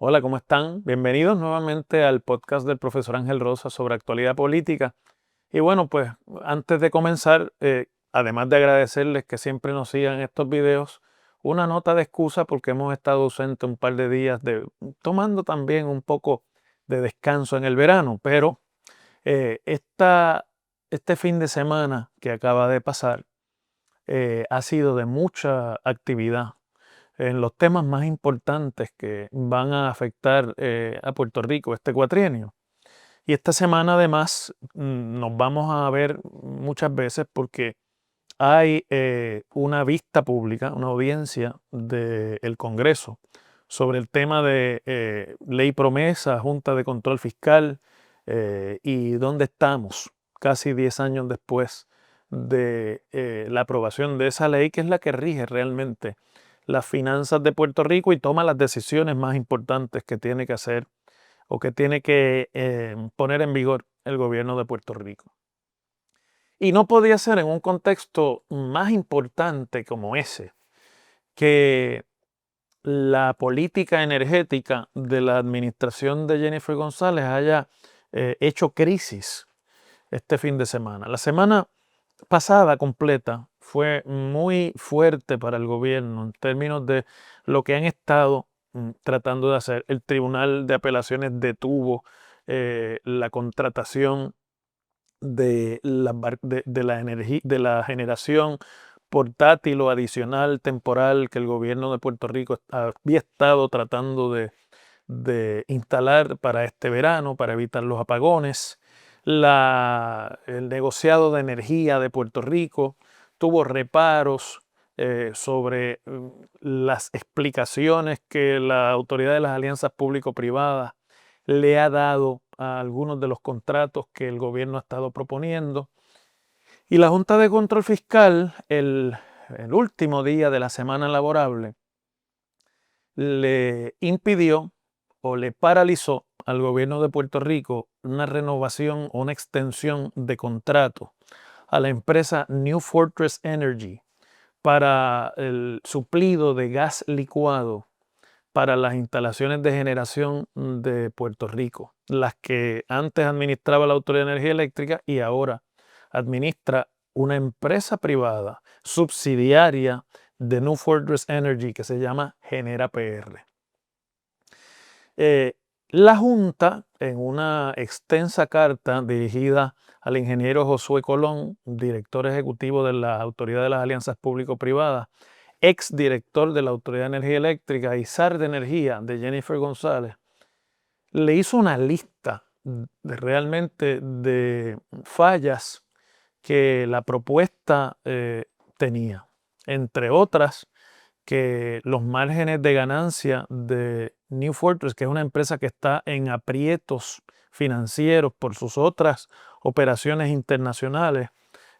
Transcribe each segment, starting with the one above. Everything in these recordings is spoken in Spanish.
Hola, ¿cómo están? Bienvenidos nuevamente al podcast del profesor Ángel Rosa sobre actualidad política. Y bueno, pues antes de comenzar, además de agradecerles que siempre nos sigan estos videos, una nota de excusa porque hemos estado ausentes un par de días, tomando también un poco de descanso en el verano, pero eh, esta- este fin de semana que acaba de pasar ha sido de mucha actividad en los temas más importantes que van a afectar a Puerto Rico este cuatrienio. Y esta semana además nos vamos a ver muchas veces porque hay una vista pública, una audiencia del Congreso sobre el tema de ley promesa, Junta de Control Fiscal y dónde estamos casi 10 años después de la aprobación de esa ley, que es la que rige realmente las finanzas de Puerto Rico y toma las decisiones más importantes que tiene que hacer o que tiene que poner en vigor el gobierno de Puerto Rico. Y no podía ser en un contexto más importante como ese, que la política energética de la administración de Jennifer González haya hecho crisis este fin de semana. La semana pasada completa fue muy fuerte para el gobierno en términos de lo que han estado tratando de hacer. El Tribunal de Apelaciones detuvo la contratación de la generación portátil o adicional temporal que el gobierno de Puerto Rico había estado tratando de instalar para este verano, para evitar los apagones. El negociado de energía de Puerto Rico tuvo reparos sobre las explicaciones que la Autoridad de las Alianzas Público-Privadas le ha dado a algunos de los contratos que el gobierno ha estado proponiendo. Y la Junta de Control Fiscal, el último día de la semana laborable, le impidió o le paralizó al gobierno de Puerto Rico una renovación o una extensión de contrato a la empresa New Fortress Energy para el suplido de gas licuado para las instalaciones de generación de Puerto Rico, las que antes administraba la Autoridad de Energía Eléctrica y ahora administra una empresa privada subsidiaria de New Fortress Energy que se llama Genera PR. Eh, la Junta, en una extensa carta dirigida al ingeniero Josué Colón, director ejecutivo de la Autoridad de las Alianzas Público-Privadas, ex director de la Autoridad de Energía Eléctrica y zar de energía de Jennifer González, le hizo una lista realmente de fallas que la propuesta tenía. Entre otras, que los márgenes de ganancia de New Fortress, que es una empresa que está en aprietos financieros por sus otras operaciones internacionales,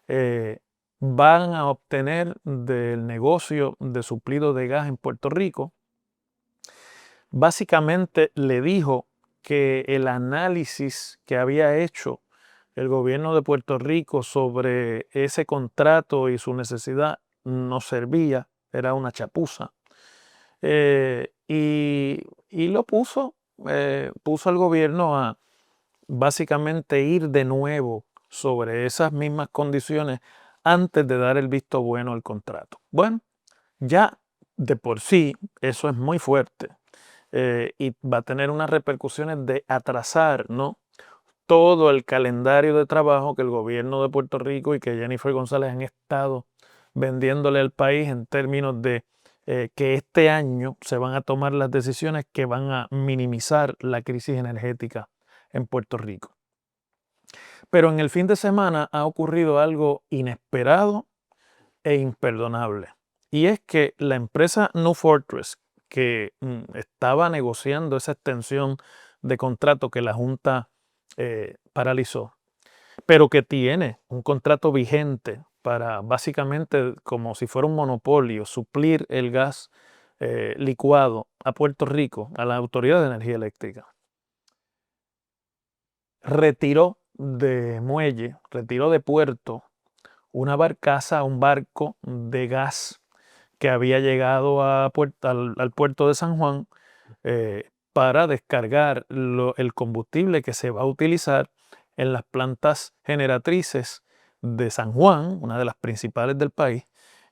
eh, van a obtener del negocio de suplido de gas en Puerto Rico. Básicamente le dijo que el análisis que había hecho el gobierno de Puerto Rico sobre ese contrato y su necesidad no servía, era una chapuza. Y lo puso al gobierno a básicamente ir de nuevo sobre esas mismas condiciones antes de dar el visto bueno al contrato. Bueno, ya de por sí eso es muy fuerte y va a tener unas repercusiones de atrasar, ¿no?, todo el calendario de trabajo que el gobierno de Puerto Rico y que Jennifer González han estado vendiéndole al país en términos de que este año se van a tomar las decisiones que van a minimizar la crisis energética en Puerto Rico. Pero en el fin de semana ha ocurrido algo inesperado e imperdonable. Y es que la empresa New Fortress, que estaba negociando esa extensión de contrato que la Junta paralizó, pero que tiene un contrato vigente para básicamente, como si fuera un monopolio, suplir el gas licuado a Puerto Rico, a la Autoridad de Energía Eléctrica, retiró de muelle, retiró de puerto una barcaza, un barco de gas que había llegado al puerto de San Juan para descargar el combustible que se va a utilizar en las plantas generatrices de San Juan, una de las principales del país,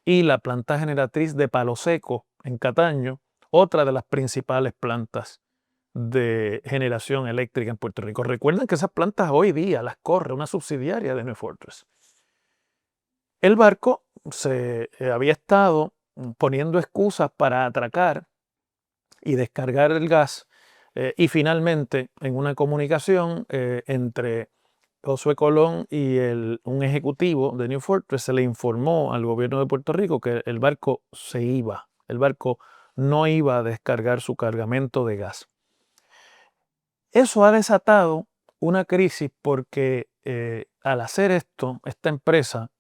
y la planta generatriz de Palo Seco en Cataño, otra de las principales plantas de generación eléctrica en Puerto Rico. Recuerden que esas plantas hoy día las corre una subsidiaria de New Fortress. El barco se había estado poniendo excusas para atracar y descargar el gas y finalmente en una comunicación entre Josué Colón y un ejecutivo de New Fortress se le informó al gobierno de Puerto Rico que el barco se iba, el barco no iba a descargar su cargamento de gas. Eso ha desatado una crisis porque al hacer esto, esta empresa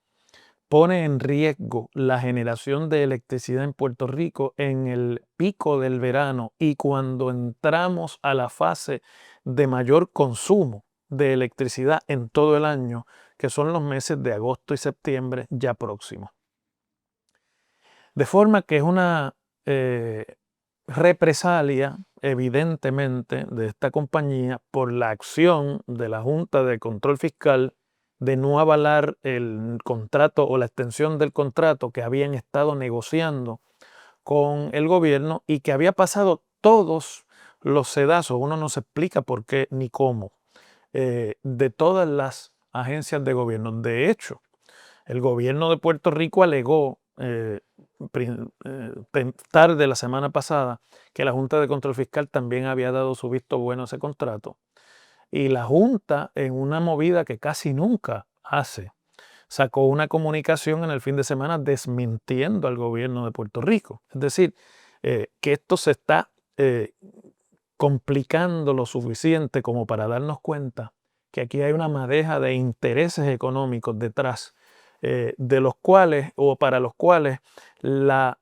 pone en riesgo la generación de electricidad en Puerto Rico en el pico del verano y cuando entramos a la fase de mayor consumo de electricidad en todo el año, que son los meses de agosto y septiembre ya próximos. De forma que es una represalia, evidentemente, de esta compañía por la acción de la Junta de Control Fiscal de no avalar el contrato o la extensión del contrato que habían estado negociando con el gobierno y que había pasado todos los sedazos, uno no se explica por qué ni cómo, de todas las agencias de gobierno. De hecho, el gobierno de Puerto Rico alegó tarde la semana pasada que la Junta de Control Fiscal también había dado su visto bueno a ese contrato. Y la Junta, en una movida que casi nunca hace, sacó una comunicación en el fin de semana desmintiendo al gobierno de Puerto Rico. Es decir, que esto se está complicando lo suficiente como para darnos cuenta que aquí hay una madeja de intereses económicos detrás de los cuales o para los cuales la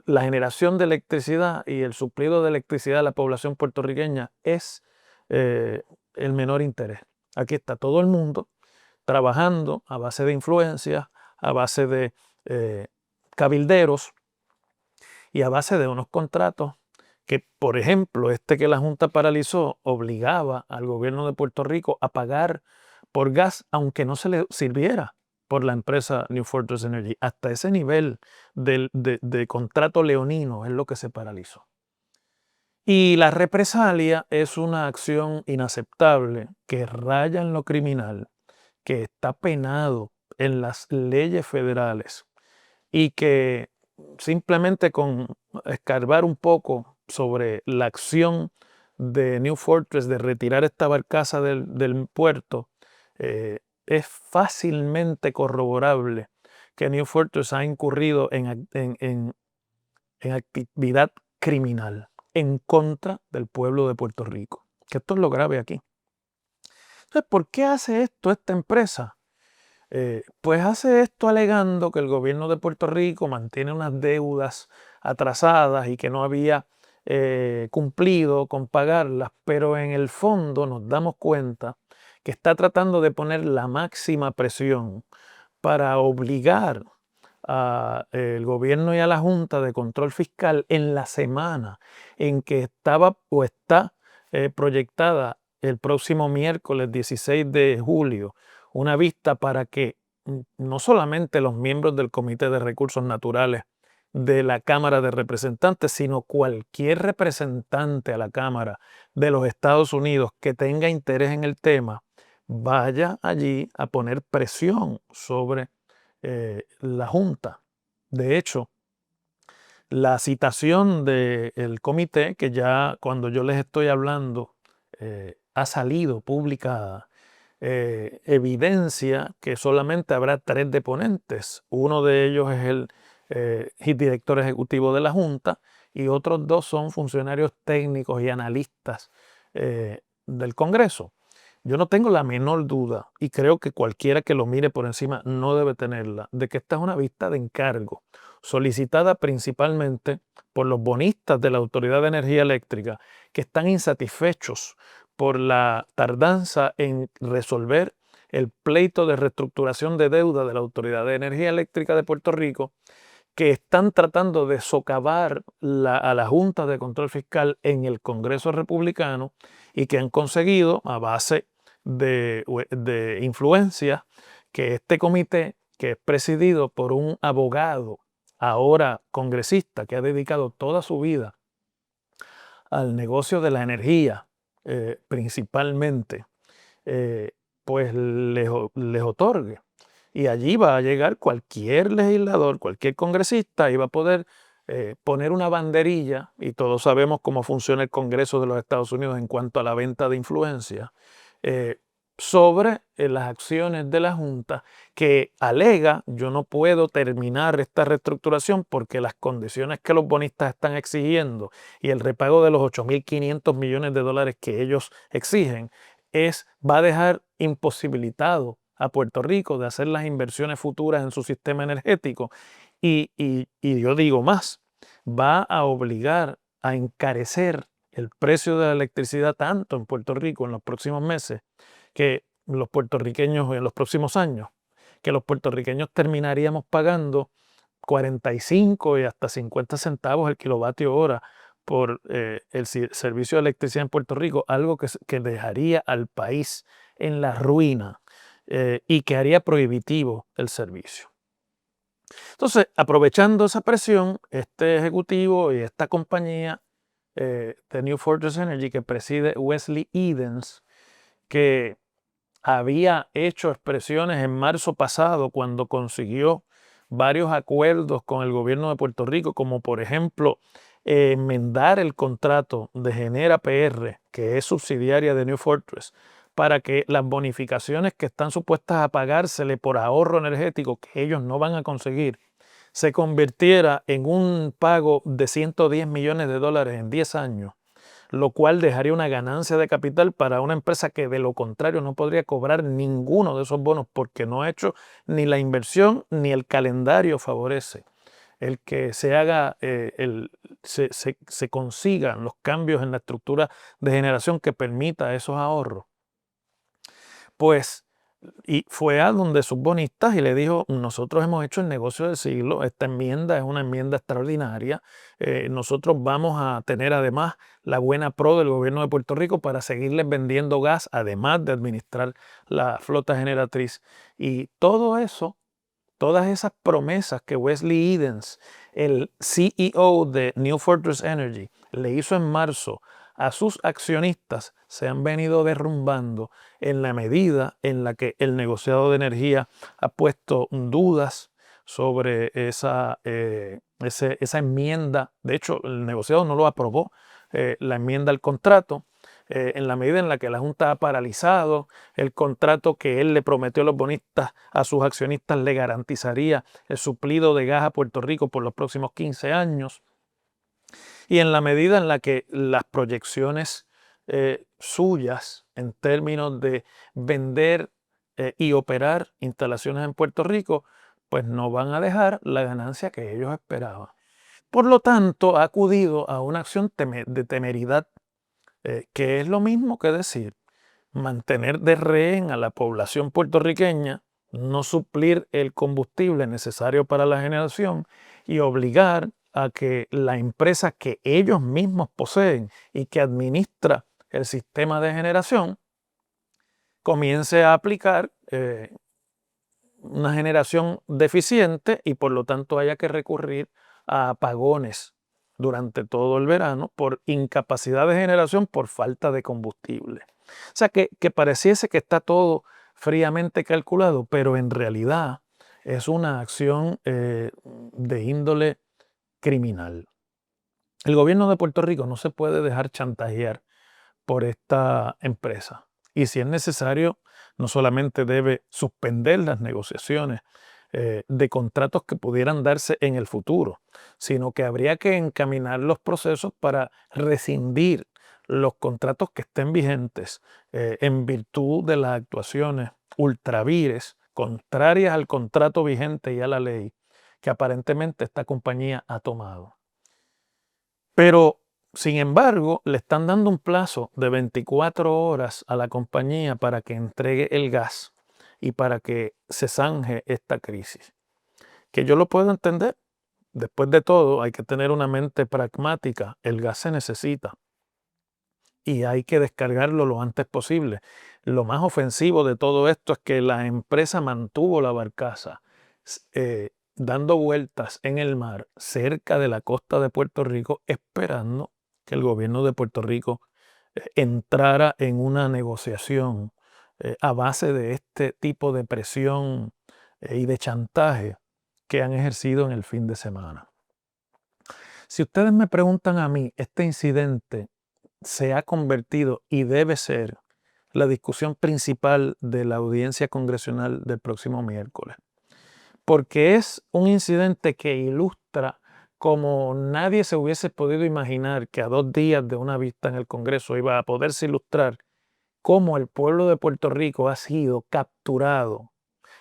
generación de electricidad y el suplido de electricidad a la población puertorriqueña es el menor interés. Aquí está todo el mundo trabajando a base de influencias, a base de cabilderos y a base de unos contratos que, por ejemplo, que la Junta paralizó obligaba al gobierno de Puerto Rico a pagar por gas aunque no se le sirviera por la empresa New Fortress Energy. Hasta ese nivel de contrato leonino es lo que se paralizó. Y la represalia es una acción inaceptable que raya en lo criminal, que está penado en las leyes federales y que simplemente con escarbar un poco sobre la acción de New Fortress de retirar esta barcaza del puerto, es fácilmente corroborable que New Fortress ha incurrido en actividad criminal en contra del pueblo de Puerto Rico. Que esto es lo grave aquí. Entonces, ¿por qué hace esto esta empresa? Pues hace esto alegando que el gobierno de Puerto Rico mantiene unas deudas atrasadas y que no había cumplido con pagarlas, pero en el fondo nos damos cuenta que está tratando de poner la máxima presión para obligar al gobierno y a la Junta de Control Fiscal en la semana en que estaba o está proyectada el próximo miércoles 16 de julio una vista para que no solamente los miembros del Comité de Recursos Naturales de la Cámara de Representantes, sino cualquier representante a la Cámara de los Estados Unidos que tenga interés en el tema, vaya allí a poner presión sobre la Junta. De hecho, la citación del comité, que ya cuando yo les estoy hablando ha salido publicada, evidencia que solamente habrá 3 deponentes. Uno de ellos es el director ejecutivo de la Junta y otros 2 son funcionarios técnicos y analistas del Congreso. Yo no tengo la menor duda, y creo que cualquiera que lo mire por encima no debe tenerla, de que esta es una vista de encargo, solicitada principalmente por los bonistas de la Autoridad de Energía Eléctrica, que están insatisfechos por la tardanza en resolver el pleito de reestructuración de deuda de la Autoridad de Energía Eléctrica de Puerto Rico, que están tratando de socavar a la Junta de Control Fiscal en el Congreso Republicano y que han conseguido, a base de influencia, que este comité, que es presidido por un abogado, ahora congresista, que ha dedicado toda su vida al negocio de la energía, principalmente, pues les otorgue. Y allí va a llegar cualquier legislador, cualquier congresista y va a poder poner una banderilla, y todos sabemos cómo funciona el Congreso de los Estados Unidos en cuanto a la venta de influencia, sobre las acciones de la Junta, que alega: yo no puedo terminar esta reestructuración porque las condiciones que los bonistas están exigiendo y el repago de los 8.500 millones de dólares que ellos exigen va a dejar imposibilitado a Puerto Rico de hacer las inversiones futuras en su sistema energético. Y yo digo más, va a obligar a encarecer el precio de la electricidad tanto en Puerto Rico en los próximos meses, que los puertorriqueños en los próximos años, que los puertorriqueños terminaríamos pagando 45 y hasta 50 centavos el kilovatio hora por el servicio de electricidad en Puerto Rico, algo que dejaría al país en la ruina y que haría prohibitivo el servicio. Entonces, aprovechando esa presión, este ejecutivo y esta compañía de New Fortress Energy, que preside Wesley Edens, que había hecho expresiones en marzo pasado cuando consiguió varios acuerdos con el gobierno de Puerto Rico, como por ejemplo enmendar el contrato de Genera PR, que es subsidiaria de New Fortress, para que las bonificaciones que están supuestas a pagársele por ahorro energético, que ellos no van a conseguir, se convirtiera en un pago de 110 millones de dólares en 10 años, lo cual dejaría una ganancia de capital para una empresa que de lo contrario no podría cobrar ninguno de esos bonos porque no ha hecho ni la inversión ni el calendario favorece el que se haga, se consigan los cambios en la estructura de generación que permita esos ahorros. Pues, y fue a donde sus bonistas y le dijo: nosotros hemos hecho el negocio del siglo, esta enmienda es una enmienda extraordinaria, nosotros vamos a tener además la buena pro del gobierno de Puerto Rico para seguirles vendiendo gas, además de administrar la flota generatriz. Y todo eso, todas esas promesas que Wesley Edens, el CEO de New Fortress Energy, le hizo en marzo a sus accionistas, se han venido derrumbando en la medida en la que el negociado de energía ha puesto dudas sobre esa enmienda. De hecho, el negociado no lo aprobó, la enmienda al contrato, en la medida en la que la Junta ha paralizado el contrato que él le prometió a los bonistas, a sus accionistas le garantizaría el suplido de gas a Puerto Rico por los próximos 15 años. Y en la medida en la que las proyecciones suyas en términos de vender y operar instalaciones en Puerto Rico, pues no van a dejar la ganancia que ellos esperaban. Por lo tanto, ha acudido a una acción de temeridad, que es lo mismo que decir mantener de rehén a la población puertorriqueña, no suplir el combustible necesario para la generación y obligar a que la empresa que ellos mismos poseen y que administra el sistema de generación comience a aplicar una generación deficiente y por lo tanto haya que recurrir a apagones durante todo el verano por incapacidad de generación por falta de combustible. O sea que pareciese que está todo fríamente calculado, pero en realidad es una acción de índole criminal. El gobierno de Puerto Rico no se puede dejar chantajear por esta empresa. Y si es necesario, no solamente debe suspender las negociaciones de contratos que pudieran darse en el futuro, sino que habría que encaminar los procesos para rescindir los contratos que estén vigentes en virtud de las actuaciones ultravires, contrarias al contrato vigente y a la ley que aparentemente esta compañía ha tomado. Pero sin embargo, le están dando un plazo de 24 horas a la compañía para que entregue el gas y para que se zanje esta crisis. Que yo lo puedo entender, después de todo, hay que tener una mente pragmática. El gas se necesita y hay que descargarlo lo antes posible. Lo más ofensivo de todo esto es que la empresa mantuvo la barcaza dando vueltas en el mar cerca de la costa de Puerto Rico, esperando que el gobierno de Puerto Rico entrara en una negociación a base de este tipo de presión y de chantaje que han ejercido en el fin de semana. Si ustedes me preguntan a mí, este incidente se ha convertido y debe ser la discusión principal de la audiencia congresional del próximo miércoles, porque es un incidente que ilustra como nadie se hubiese podido imaginar que a 2 días de una vista en el Congreso iba a poderse ilustrar cómo el pueblo de Puerto Rico ha sido capturado.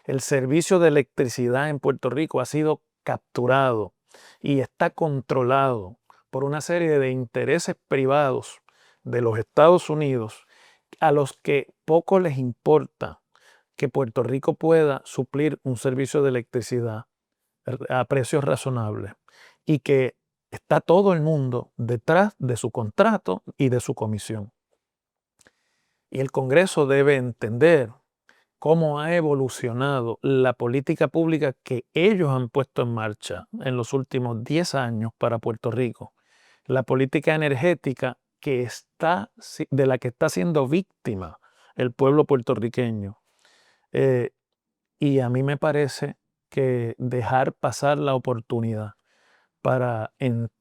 El servicio de electricidad en Puerto Rico ha sido capturado y está controlado por una serie de intereses privados de los Estados Unidos a los que poco les importa que Puerto Rico pueda suplir un servicio de electricidad a precios razonables y que está todo el mundo detrás de su contrato y de su comisión. Y el Congreso debe entender cómo ha evolucionado la política pública que ellos han puesto en marcha en los últimos 10 años para Puerto Rico. La política energética de la que está siendo víctima el pueblo puertorriqueño. Y a mí me parece que dejar pasar la oportunidad para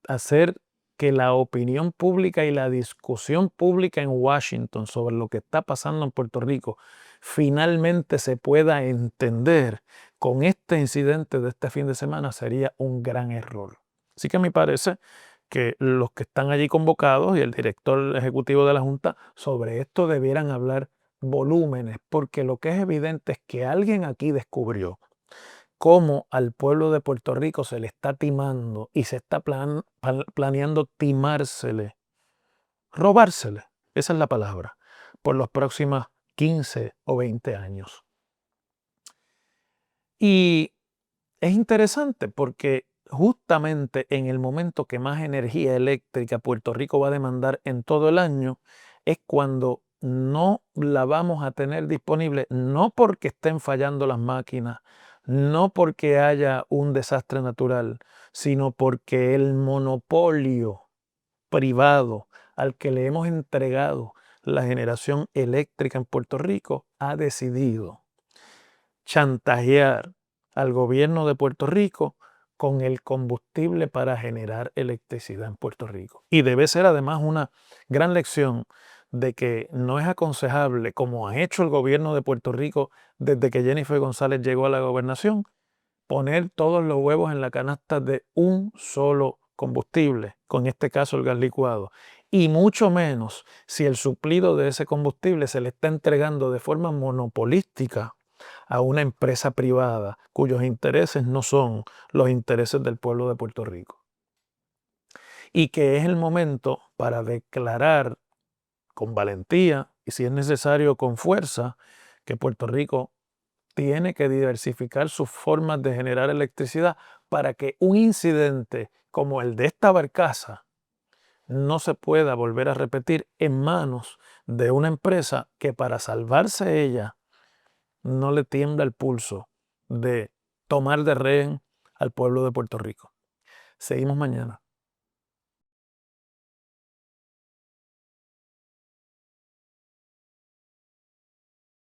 hacer que la opinión pública y la discusión pública en Washington sobre lo que está pasando en Puerto Rico finalmente se pueda entender con este incidente de este fin de semana sería un gran error. Así que me parece que los que están allí convocados y el director ejecutivo de la Junta sobre esto debieran hablar volúmenes, porque lo que es evidente es que alguien aquí descubrió cómo al pueblo de Puerto Rico se le está timando y se está planeando timársele, robársele, esa es la palabra, por los próximos 15 o 20 años. Y es interesante porque justamente en el momento que más energía eléctrica Puerto Rico va a demandar en todo el año, es cuando no la vamos a tener disponible, no porque estén fallando las máquinas, no porque haya un desastre natural, sino porque el monopolio privado al que le hemos entregado la generación eléctrica en Puerto Rico ha decidido chantajear al gobierno de Puerto Rico con el combustible para generar electricidad en Puerto Rico. Y debe ser además una gran lección de que no es aconsejable, como ha hecho el gobierno de Puerto Rico desde que Jennifer González llegó a la gobernación, poner todos los huevos en la canasta de un solo combustible, con este caso el gas licuado, y mucho menos si el suplido de ese combustible se le está entregando de forma monopolística a una empresa privada cuyos intereses no son los intereses del pueblo de Puerto Rico. Y que es el momento para declarar con valentía y si es necesario con fuerza que Puerto Rico tiene que diversificar sus formas de generar electricidad para que un incidente como el de esta barcaza no se pueda volver a repetir en manos de una empresa que para salvarse ella no le tiembla el pulso de tomar de rehén al pueblo de Puerto Rico. Seguimos mañana.